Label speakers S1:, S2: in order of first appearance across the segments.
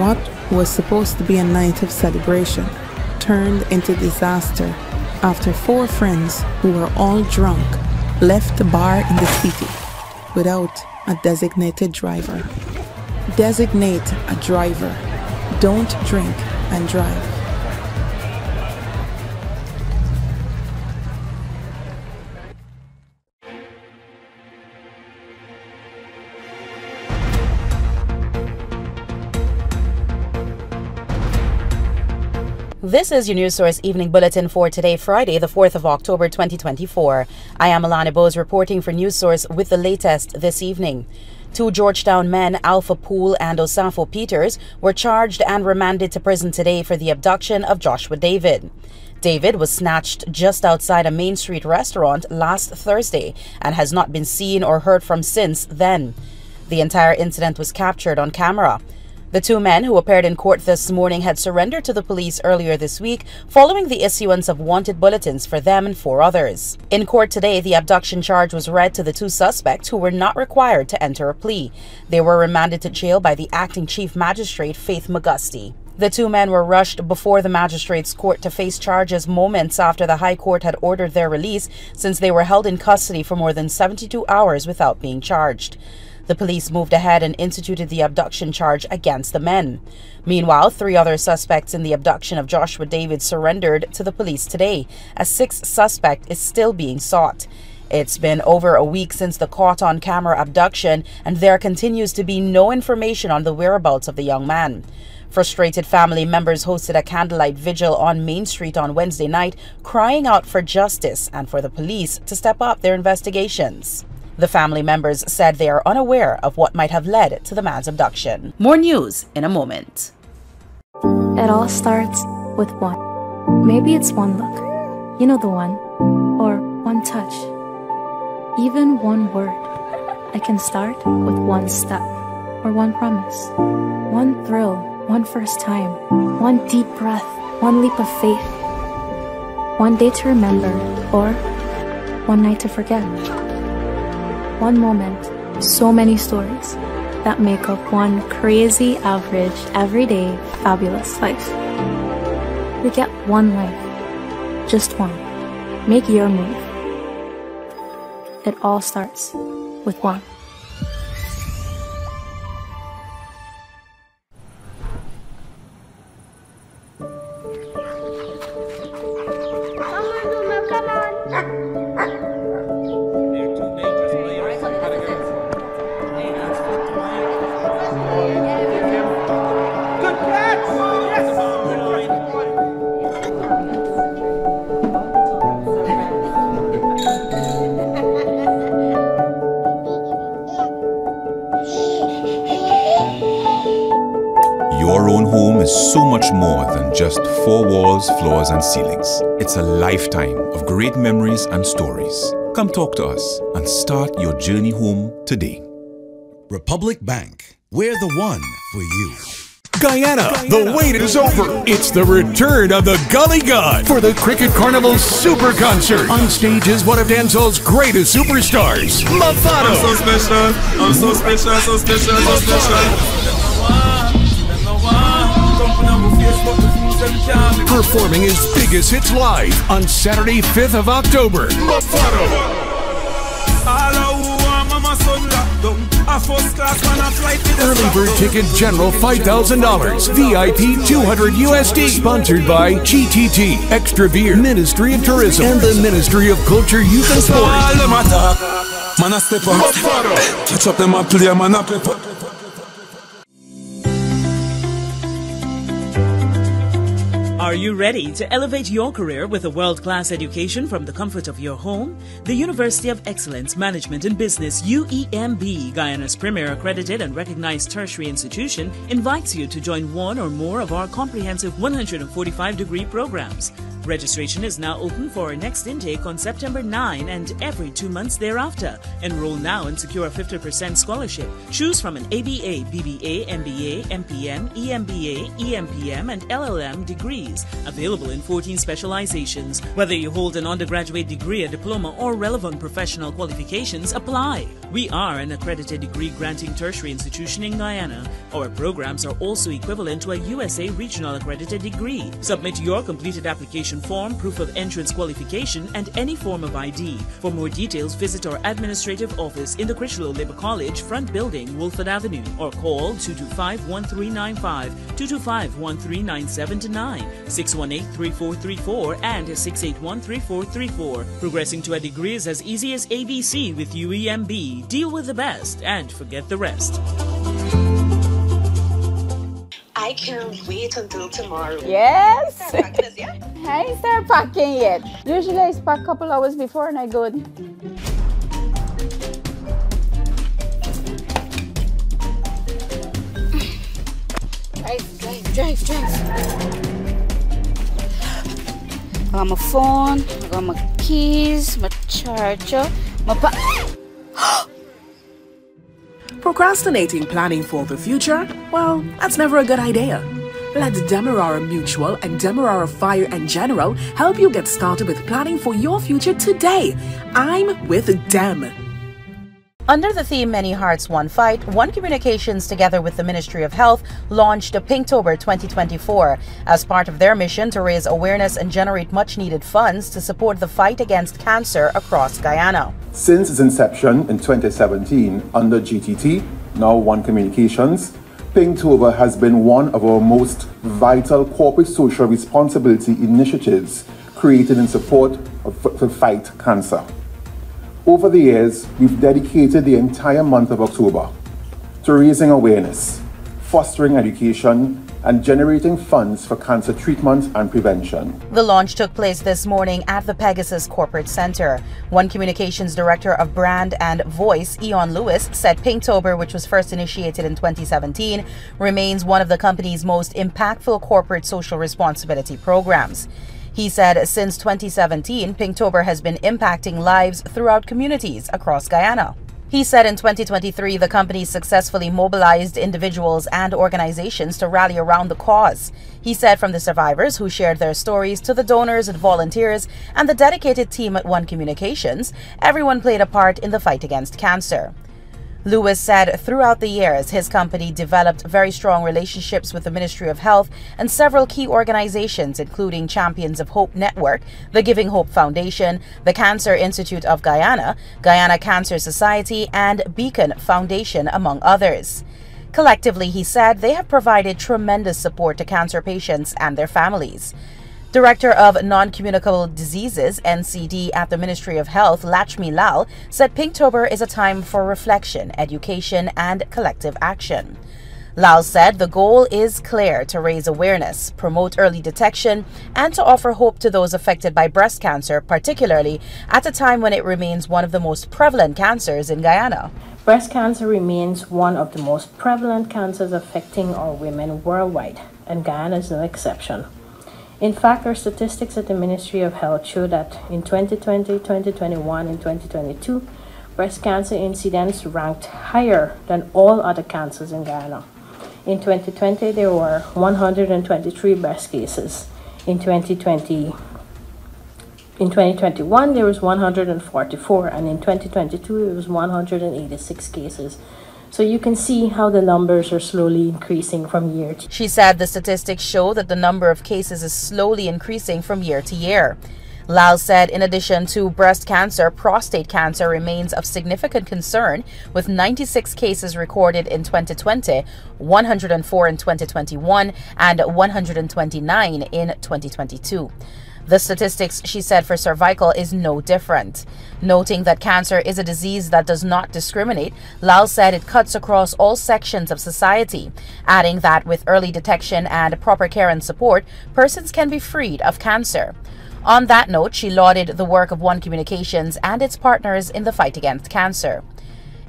S1: What was supposed to be a night of celebration turned into disaster after 4 friends who were all drunk left the bar in the city without a designated driver. Designate a driver. Don't drink and drive.
S2: This is your News Source Evening Bulletin for today, Friday, the 4th of October, 2024. I am Alana Bose reporting for News Source with the latest this evening. 2 Georgetown men, Alpha Poole and Osafo Peters, were charged and remanded to prison today for the abduction of Joshua David. David was snatched just outside a Main Street restaurant last Thursday and has not been seen or heard from since then. The entire incident was captured on camera. The 2 men who appeared in court this morning had surrendered to the police earlier this week following the issuance of wanted bulletins for them and 4 others. In court today, the abduction charge was read to the 2 suspects who were not required to enter a plea. They were remanded to jail by the acting chief magistrate, Faith McGusty. The 2 men were rushed before the magistrate's court to face charges moments after the High Court had ordered their release, since they were held in custody for more than 72 hours without being charged. The police moved ahead and instituted the abduction charge against the men. Meanwhile, 3 other suspects in the abduction of Joshua David surrendered to the police today. A 6th suspect is still being sought. It's been over a week since the caught-on-camera abduction, and there continues to be no information on the whereabouts of the young man. Frustrated family members hosted a candlelight vigil on Main Street on Wednesday night, crying out for justice and for the police to step up their investigations. The family members said they are unaware of what might have led to the man's abduction. More news in a moment.
S3: It all starts with one. Maybe it's one look, you know the one, or one touch, even one word. It can start with one step, or one promise, one thrill, one first time, one deep breath, one leap of faith, one day to remember, or one night to forget. One moment, so many stories that make up one crazy, average, everyday, fabulous life. We get one life, just one. Make your move. It all starts with one.
S4: Your own home is so much more than just 4 walls, floors, and ceilings. It's a lifetime of great memories and stories. Come talk to us and start your journey home today.
S5: Republic Bank, we're the one for you.
S6: Guyana, the wait is over. It's the return of the Gully God for the Cricket Carnival Super Concert. On stage is one of dancehall's greatest superstars, Mafado.
S7: I'm so special, I'm so special, so special, so special.
S6: Performing his biggest hits live on Saturday, 5th of October. Mafado. Early bird ticket general $5,000, VIP $200 USD. Sponsored by GTT, Extra Beer, Ministry of Tourism, and the Ministry of Culture, Youth and Sport.
S8: Are you ready to elevate your career with a world-class education from the comfort of your home? The University of Excellence Management and Business, UEMB, Guyana's premier accredited and recognized tertiary institution, invites you to join one or more of our comprehensive 145-degree programs. Registration is now open for our next intake on September 9 and every 2 months thereafter. Enroll now and secure a 50% scholarship. Choose from an ABA, BBA, MBA, MPM, EMBA, EMPM, and LLM degrees, available in 14 specializations. Whether you hold an undergraduate degree, a diploma, or relevant professional qualifications, apply. We are an accredited degree-granting tertiary institution in Guyana. Our programs are also equivalent to a USA Regional Accredited degree. Submit your completed application form, proof of entrance qualification, and any form of ID. For more details, visit our administrative office in the Critchlow Labour College, front building, Wolford Avenue, or call 225-1395, 225-1397-9, 618-3434, and 681-3434. Progressing to a degree is as easy as ABC with UEMB. Deal with the best and forget the rest.
S9: I can't wait until tomorrow.
S10: Yes.
S9: Start packing this, yeah?
S10: I ain't start packing yet. Usually I pack a couple hours before and I go. Drive. I got my phone, I got my keys, my charger, my
S11: Procrastinating planning for the future? Well, that's never a good idea. Let Demerara Mutual and Demerara Fire and General help you get started with planning for your future today. I'm with Dem.
S2: Under the theme Many Hearts, One Fight, One Communications together with the Ministry of Health launched a Pinktober 2024 as part of their mission to raise awareness and generate much-needed funds to support the fight against cancer across Guyana.
S12: Since its inception in 2017 under GTT, now One Communications, Pinktober has been one of our most vital corporate social responsibility initiatives created in support of the fight cancer. Over the years, we've dedicated the entire month of October to raising awareness, fostering education, and generating funds for cancer treatment and prevention.
S2: The launch took place this morning at the Pegasus Corporate Center. One Communications Director of Brand and Voice, Eon Lewis, said Pinktober, which was first initiated in 2017, remains one of the company's most impactful corporate social responsibility programs. He said since 2017, Pinktober has been impacting lives throughout communities across Guyana. He said in 2023, the company successfully mobilized individuals and organizations to rally around the cause. He said from the survivors who shared their stories to the donors and volunteers and the dedicated team at One Communications, everyone played a part in the fight against cancer. Lewis said throughout the years, his company developed very strong relationships with the Ministry of Health and several key organizations, including Champions of Hope Network, the Giving Hope Foundation, the Cancer Institute of Guyana, Guyana Cancer Society, and Beacon Foundation, among others. Collectively, he said, they have provided tremendous support to cancer patients and their families. Director of Non-Communicable Diseases, NCD, at the Ministry of Health, Lachmi Lal, said Pinktober is a time for reflection, education, and collective action. Lal said the goal is clear: to raise awareness, promote early detection, and to offer hope to those affected by breast cancer, particularly at a time when it remains one of the most prevalent cancers in Guyana.
S13: Breast cancer remains one of the most prevalent cancers affecting our women worldwide, and Guyana is no exception. In fact, our statistics at the Ministry of Health show that in 2020, 2021, and 2022, breast cancer incidence ranked higher than all other cancers in Guyana. In 2020, there were 123 breast cases. In 2021, there was 144, and in 2022, it was 186 cases. So you can see how the numbers are slowly increasing from year to year.
S2: She said the statistics show that the number of cases is slowly increasing from year to year. Lal said in addition to breast cancer, prostate cancer remains of significant concern, with 96 cases recorded in 2020, 104 in 2021, and 129 in 2022. The statistics, she said, for cervical is no different. Noting that cancer is a disease that does not discriminate, Lal said it cuts across all sections of society, adding that with early detection and proper care and support, persons can be freed of cancer. On that note, she lauded the work of One Communications and its partners in the fight against cancer.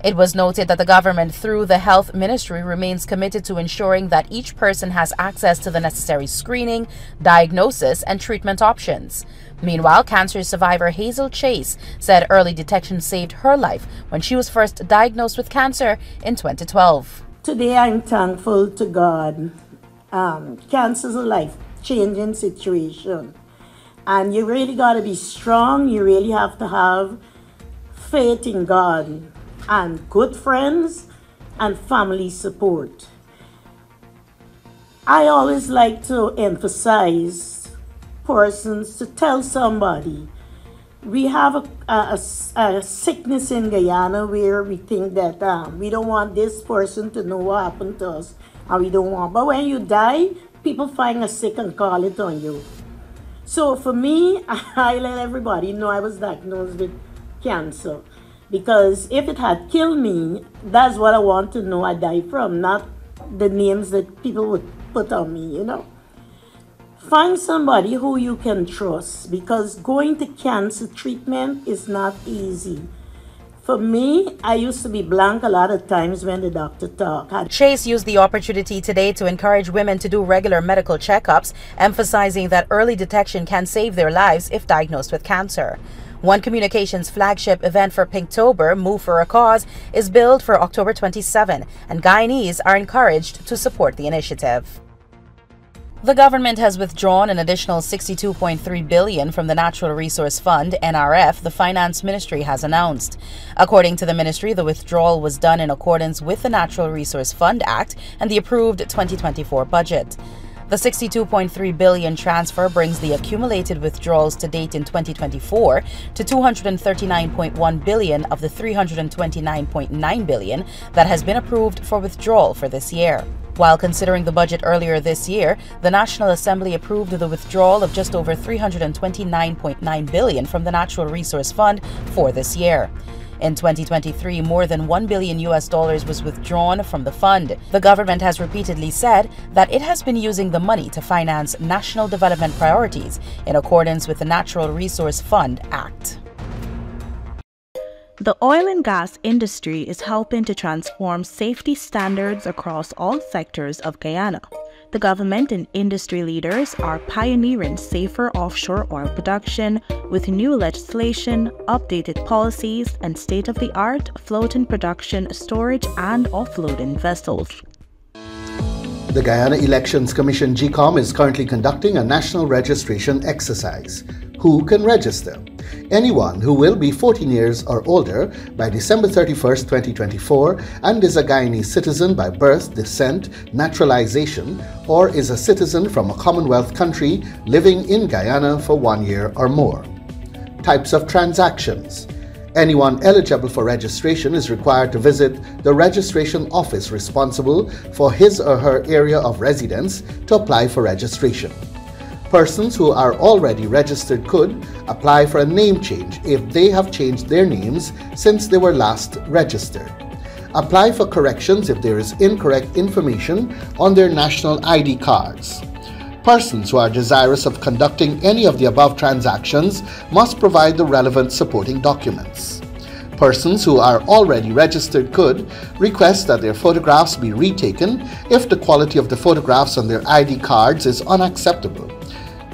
S2: It was noted that the government, through the Health Ministry, remains committed to ensuring that each person has access to the necessary screening, diagnosis, and treatment options. Meanwhile, cancer survivor Hazel Chase said early detection saved her life when she was first diagnosed with cancer in 2012.
S14: Today, I'm thankful to God. Cancer is a life-changing situation. And you really got to be strong. You really have to have faith in God and good friends and family support. I always like to emphasize persons to tell somebody. We have a sickness in Guyana where we think that we don't want this person to know what happened to us, and we don't want. But when you die, people find a sick and call it on you. So for me, I let everybody know I was diagnosed with cancer. Because if it had killed me, that's what I want to know I died from, not the names that people would put on me, you know. Find somebody who you can trust, because going to cancer treatment is not easy. For me, I used to be blank a lot of times when the doctor talked.
S2: Chase used the opportunity today to encourage women to do regular medical checkups, emphasizing that early detection can save their lives if diagnosed with cancer. One Communications flagship event for Pinktober, Move for a Cause, is billed for October 27, and Guyanese are encouraged to support the initiative. The government has withdrawn an additional $62.3 billion from the Natural Resource Fund, NRF, the Finance Ministry has announced. According to the ministry, the withdrawal was done in accordance with the Natural Resource Fund Act and the approved 2024 budget. The $62.3 billion transfer brings the accumulated withdrawals to date in 2024 to $239.1 billion of the $329.9 billion that has been approved for withdrawal for this year. While considering the budget earlier this year, the National Assembly approved the withdrawal of just over $329.9 billion from the Natural Resource Fund for this year. In 2023, more than $1 billion was withdrawn from the fund. The government has repeatedly said that it has been using the money to finance national development priorities in accordance with the Natural Resource Fund Act.
S15: The oil and gas industry is helping to transform safety standards across all sectors of Guyana. The government and industry leaders are pioneering safer offshore oil production with new legislation, updated policies, and state-of-the-art floating production, storage, and offloading vessels.
S16: The Guyana Elections Commission GCOM is currently conducting a national registration exercise. Who can register? Anyone who will be 14 years or older by December 31st, 2024 and is a Guyanese citizen by birth, descent, naturalization, or is a citizen from a Commonwealth country living in Guyana for 1 year or more. Types of transactions. Anyone eligible for registration is required to visit the registration office responsible for his or her area of residence to apply for registration. Persons who are already registered could apply for a name change if they have changed their names since they were last registered. Apply for corrections if there is incorrect information on their national ID cards. Persons who are desirous of conducting any of the above transactions must provide the relevant supporting documents. Persons who are already registered could request that their photographs be retaken if the quality of the photographs on their ID cards is unacceptable.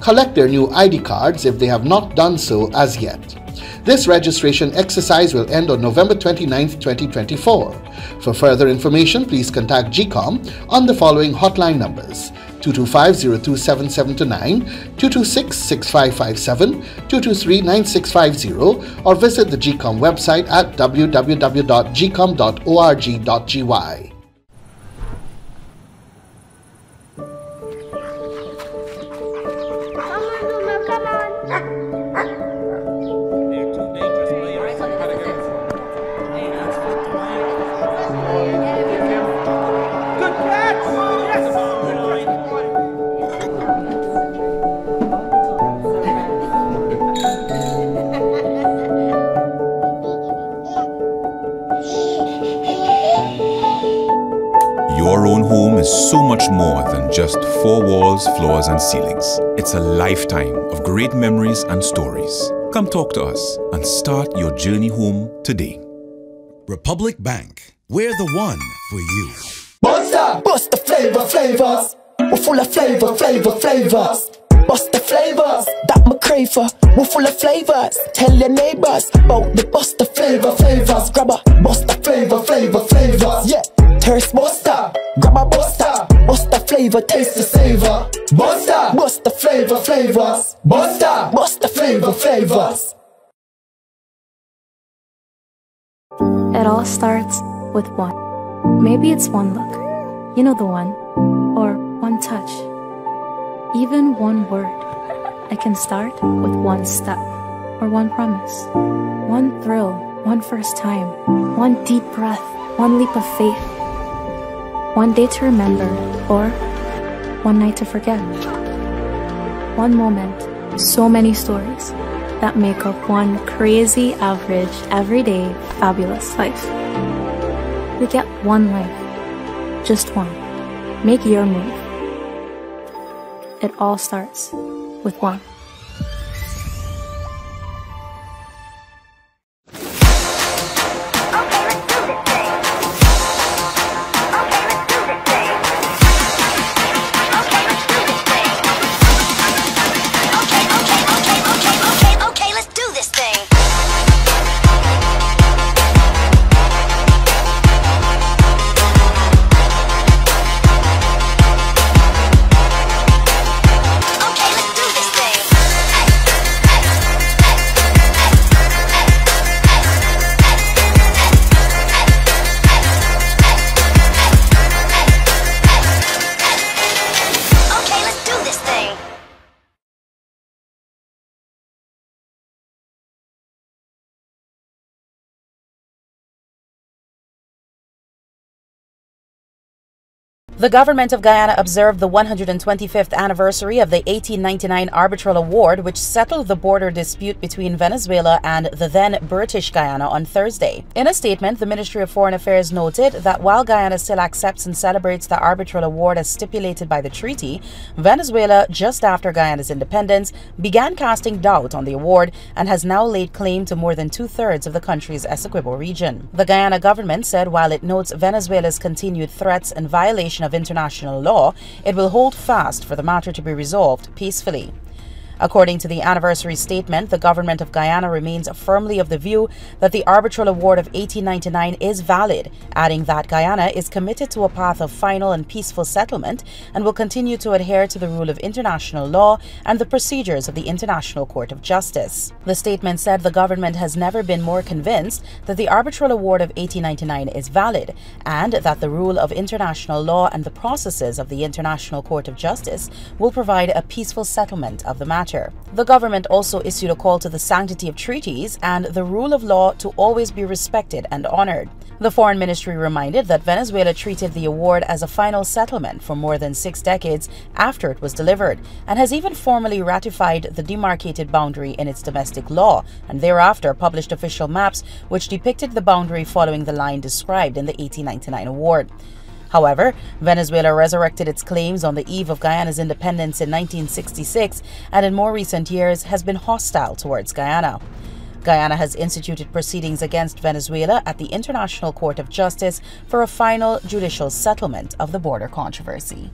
S16: Collect their new ID cards if they have not done so as yet. This registration exercise will end on November 29, 2024. For further information, please contact GCOM on the following hotline numbers: 225-027729, 226-6557, 223-9650, or visit the GCOM website at www.gcom.org.gy.
S4: Your own home is so much more than just four walls, floors, and ceilings. It's a lifetime of great memories and stories. Come talk to us and start your journey home today.
S5: Republic Bank. We're the one for you.
S17: Monster, bust the flavors. We're full of flavors. Bust the flavors that me crave for. We're full of flavors. Tell your neighbors about the bust the flavors. Grab a bust the flavors. Yeah, thirst buster. Grab a buster. Bust the flavor, taste the savor. Buster, bust the flavors. Buster, bust the flavors.
S3: It all starts with one. Maybe it's one look, you know the one, or one touch, even one word. I can start with one step, or one promise, one thrill, one first time, one deep breath, one leap of faith, one day to remember, or one night to forget. One moment, so many stories that make up one crazy, average, everyday, fabulous life. We get one life, just one. Make your move. It all starts with one.
S2: The government of Guyana observed the 125th anniversary of the 1899 Arbitral Award, which settled the border dispute between Venezuela and the then British Guyana on Thursday. In a statement, the Ministry of Foreign Affairs noted that while Guyana still accepts and celebrates the Arbitral Award as stipulated by the treaty, Venezuela, just after Guyana's independence, began casting doubt on the award and has now laid claim to more than two-thirds of the country's Essequibo region. The Guyana government said while it notes Venezuela's continued threats and violation of international law, it will hold fast for the matter to be resolved peacefully. According to the anniversary statement, the government of Guyana remains firmly of the view that the Arbitral Award of 1899 is valid, adding that Guyana is committed to a path of final and peaceful settlement and will continue to adhere to the rule of international law and the procedures of the International Court of Justice. The statement said the government has never been more convinced that the Arbitral Award of 1899 is valid and that the rule of international law and the processes of the International Court of Justice will provide a peaceful settlement of the matter. The government also issued a call to the sanctity of treaties and the rule of law to always be respected and honored. The Foreign Ministry reminded that Venezuela treated the award as a final settlement for more than 6 decades after it was delivered, and has even formally ratified the demarcated boundary in its domestic law, and thereafter published official maps which depicted the boundary following the line described in the 1899 award. However, Venezuela resurrected its claims on the eve of Guyana's independence in 1966 and in more recent years has been hostile towards Guyana. Guyana has instituted proceedings against Venezuela at the International Court of Justice for a final judicial settlement of the border controversy.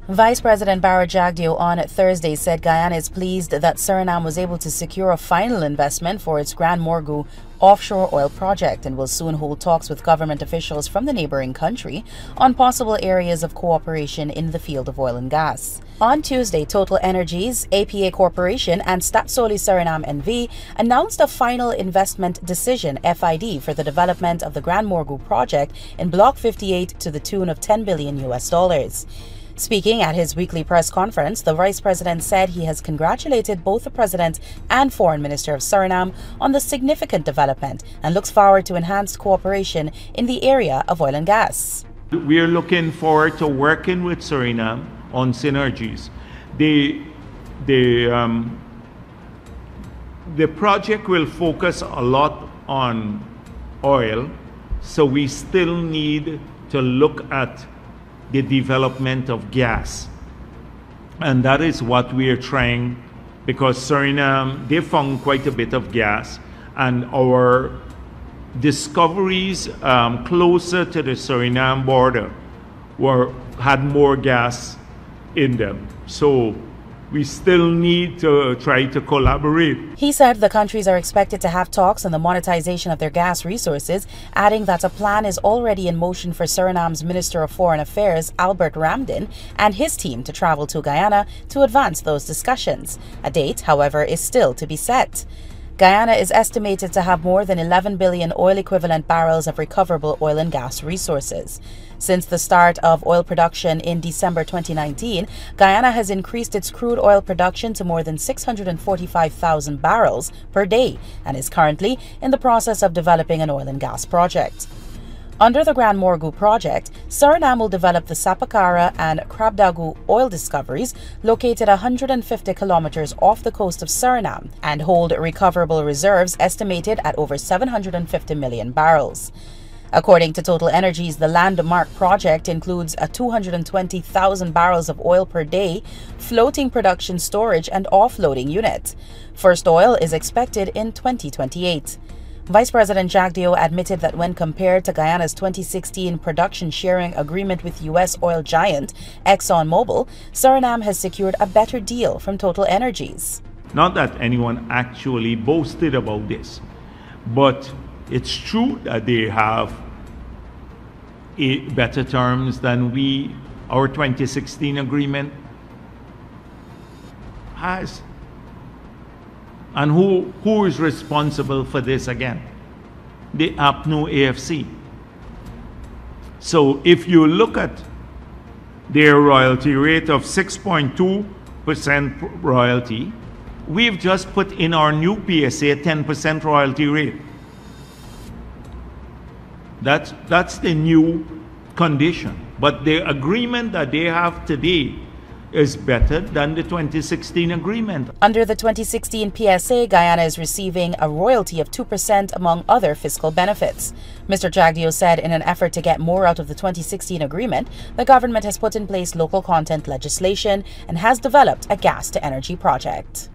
S2: Vice President Barra Jagdeo on Thursday said Guyana is pleased that Suriname was able to secure a final investment for its Grand Morgu offshore oil project and will soon hold talks with government officials from the neighboring country on possible areas of cooperation in the field of oil and gas. On Tuesday, Total Energies, APA Corporation, and Statsoli Suriname NV announced a final investment decision (FID) for the development of the Grand Morgu project in Block 58 to the tune of $10 billion. Speaking at his weekly press conference, the Vice President said he has congratulated both the President and Foreign Minister of Suriname on the significant development and looks forward to enhanced cooperation in the area of oil and gas.
S18: We are looking forward to working with Suriname on synergies. The project will focus a lot on oil, so we still need to look at the development of gas. And that is what we are trying, because Suriname, they found quite a bit of gas, and our discoveries closer to the Suriname border had more gas in them. So we still need to try to collaborate.
S2: He said the countries are expected to have talks on the monetization of their gas resources, adding that a plan is already in motion for Suriname's Minister of Foreign Affairs, Albert Ramdin, and his team to travel to Guyana to advance those discussions. A date, however, is still to be set. Guyana is estimated to have more than 11 billion oil-equivalent barrels of recoverable oil and gas resources. Since the start of oil production in December 2019, Guyana has increased its crude oil production to more than 645,000 barrels per day and is currently in the process of developing an oil and gas project. Under the Grand Morgu project, Suriname will develop the Sapakara and Krabdagu oil discoveries located 150 kilometers off the coast of Suriname and hold recoverable reserves estimated at over 750 million barrels. According to Total Energies, the landmark project includes a 220,000 barrels of oil per day floating production storage and offloading unit. First oil is expected in 2028. Vice President Jack Dio admitted that when compared to Guyana's 2016 production sharing agreement with U.S. oil giant ExxonMobil, Suriname has secured a better deal from Total Energies.
S18: Not that anyone actually boasted about this, but it's true that they have better terms than our 2016 agreement has. And who is responsible for this again? The APNU AFC. So if you look at their royalty rate of 6.2% royalty, we've just put in our new PSA 10% royalty rate. That's the new condition. But the agreement that they have today is better than the 2016 agreement.
S2: Under the 2016 PSA, Guyana is receiving a royalty of 2% among other fiscal benefits. Mr. Jagdio said in an effort to get more out of the 2016 agreement, the government has put in place local content legislation and has developed a gas-to-energy project.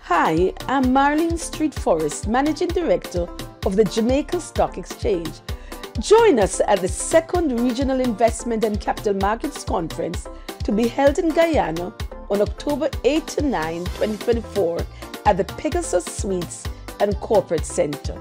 S19: Hi, I'm Marlene Street Forrest, Managing Director of the Jamaica Stock Exchange. Join us at the second Regional Investment and Capital Markets Conference to be held in Guyana on October 8 to 9, 2024 at the Pegasus Suites and Corporate Center.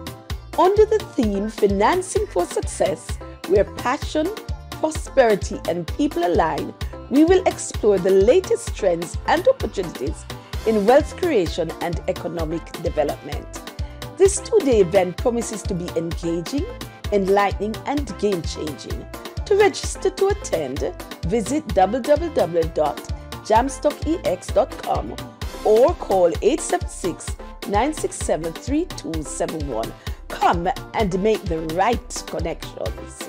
S19: Under the theme Financing for Success, where passion, prosperity and people align, we will explore the latest trends and opportunities in wealth creation and economic development. This two-day event promises to be engaging, enlightening and game-changing. To register to attend, visit www.jamstockex.com or call 876-967-3271. Come and make the right connections.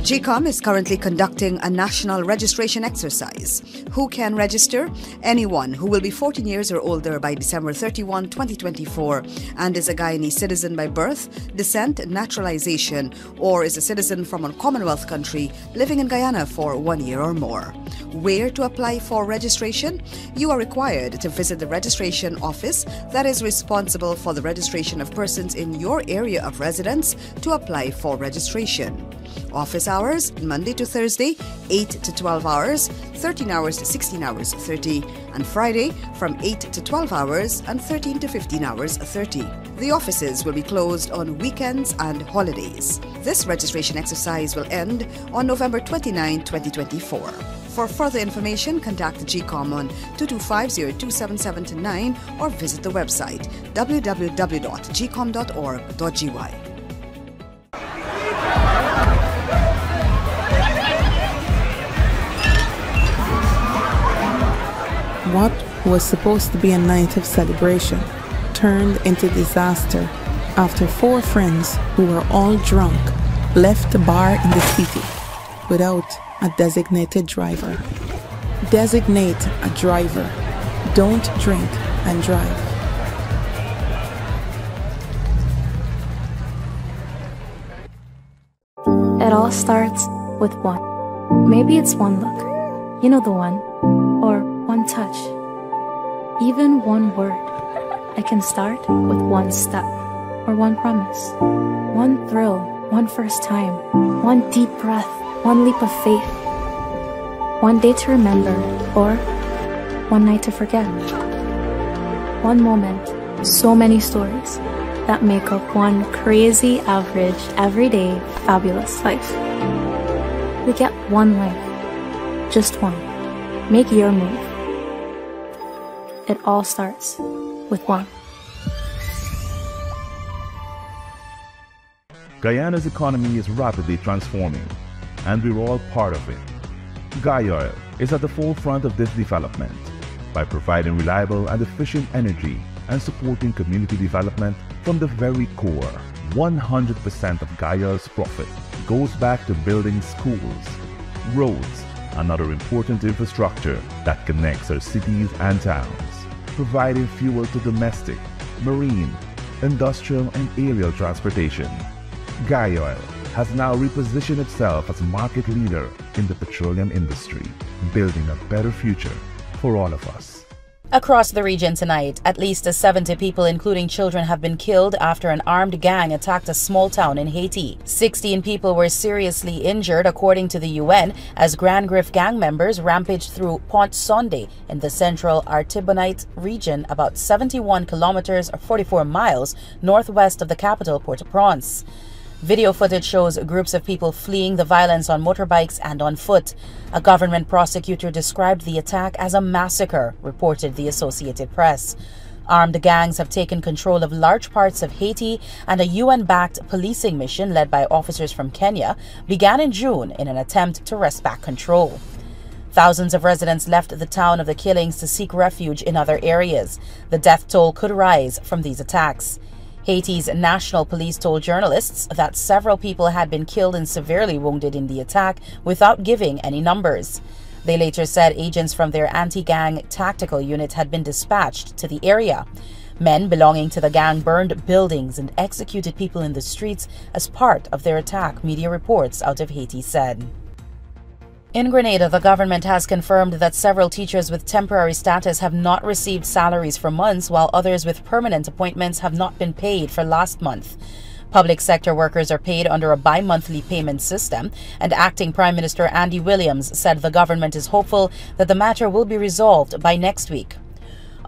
S20: GCOM is currently conducting a national registration exercise. Who can register? Anyone who will be 14 years or older by December 31, 2024 and is a Guyanese citizen by birth, descent, naturalization, or is a citizen from a Commonwealth country living in Guyana for 1 year or more. Where to apply for registration? You are required to visit the registration office that is responsible for the registration of persons in your area of residence to apply for registration. Office hours, Monday to Thursday, 8 to 12 hours, 13 hours to 16 hours 30, and Friday from 8 to 12 hours and 13 to 15 hours 30. The offices will be closed on weekends and holidays. This registration exercise will end on November 29, 2024. For further information, contact GCOM on 225-0277-9 or visit the website www.gcom.org.gy.
S1: What was supposed to be a night of celebration turned into disaster after 4 friends who were all drunk left the bar in the city without a designated driver. Designate a driver. Don't drink and drive.
S3: It all starts with one. Maybe it's one look. You know the one. Or one touch, even one word. I can start with one step or one promise, one thrill, one first time, one deep breath, one leap of faith, one day to remember or one night to forget. One moment, so many stories that make up one crazy, average, everyday, fabulous life. We get one life, just one. Make your move. It all starts with one.
S21: Guyana's economy is rapidly transforming, and we're all part of it. Guyoil is at the forefront of this development by providing reliable and efficient energy and supporting community development from the very core. 100% of Guyoil's profit goes back to building schools, roads, and other important infrastructure that connects our cities and towns, providing fuel to domestic, marine, industrial, and aerial transportation. Guyoil has now repositioned itself as market leader in the petroleum industry, building a better future for all of us.
S2: Across the region tonight, at least 70 people, including children, have been killed after an armed gang attacked a small town in Haiti. 16 people were seriously injured, according to the UN, as Grand Griffe gang members rampaged through Pont Sonde in the central Artibonite region, about 71 kilometers or 44 miles northwest of the capital, Port-au-Prince. Video footage shows groups of people fleeing the violence on motorbikes and on foot. A government prosecutor described the attack as a massacre, reported the Associated Press. Armed gangs have taken control of large parts of Haiti, and a UN-backed policing mission led by officers from Kenya began in June in an attempt to wrest back control. Thousands of residents left the town of the killings to seek refuge in other areas. The death toll could rise from these attacks. Haiti's national police told journalists that several people had been killed and severely wounded in the attack without giving any numbers. They later said agents from their anti-gang tactical unit had been dispatched to the area. Men belonging to the gang burned buildings and executed people in the streets as part of their attack, media reports out of Haiti said. In Grenada, the government has confirmed that several teachers with temporary status have not received salaries for months, while others with permanent appointments have not been paid for last month. Public sector workers are paid under a bi-monthly payment system, and Acting Prime Minister Andy Williams said the government is hopeful that the matter will be resolved by next week.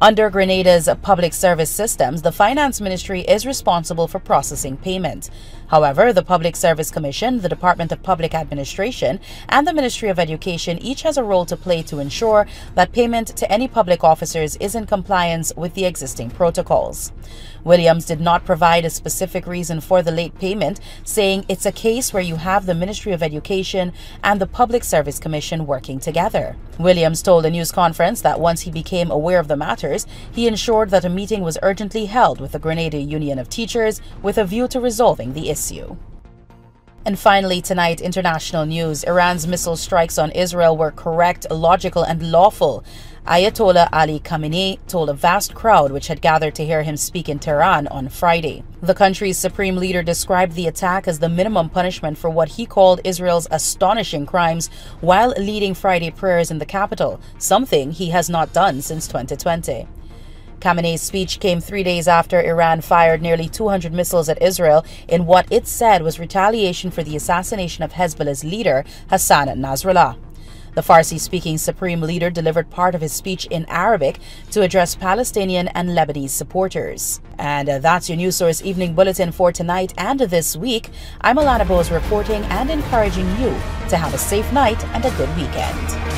S2: Under Grenada's public service systems, the Finance Ministry is responsible for processing payment. However, the Public Service Commission, the Department of Public Administration, and the Ministry of Education each has a role to play to ensure that payment to any public officers is in compliance with the existing protocols. Williams did not provide a specific reason for the late payment, saying it's a case where you have the Ministry of Education and the Public Service Commission working together. Williams told a news conference that once he became aware of the matters, he ensured that a meeting was urgently held with the Grenada Union of Teachers with a view to resolving the issue. And finally tonight, international news. Iran's missile strikes on Israel were correct, logical, and lawful. Ayatollah Ali Khamenei told a vast crowd which had gathered to hear him speak in Tehran on Friday. The country's supreme leader described the attack as the minimum punishment for what he called Israel's astonishing crimes while leading Friday prayers in the capital, something he has not done since 2020. Khamenei's speech came 3 days after Iran fired nearly 200 missiles at Israel in what it said was retaliation for the assassination of Hezbollah's leader, Hassan Nasrallah. The Farsi-speaking supreme leader delivered part of his speech in Arabic to address Palestinian and Lebanese supporters. And that's your News Source Evening Bulletin for tonight and this week. I'm Alana Bose reporting and encouraging you to have a safe night and a good weekend.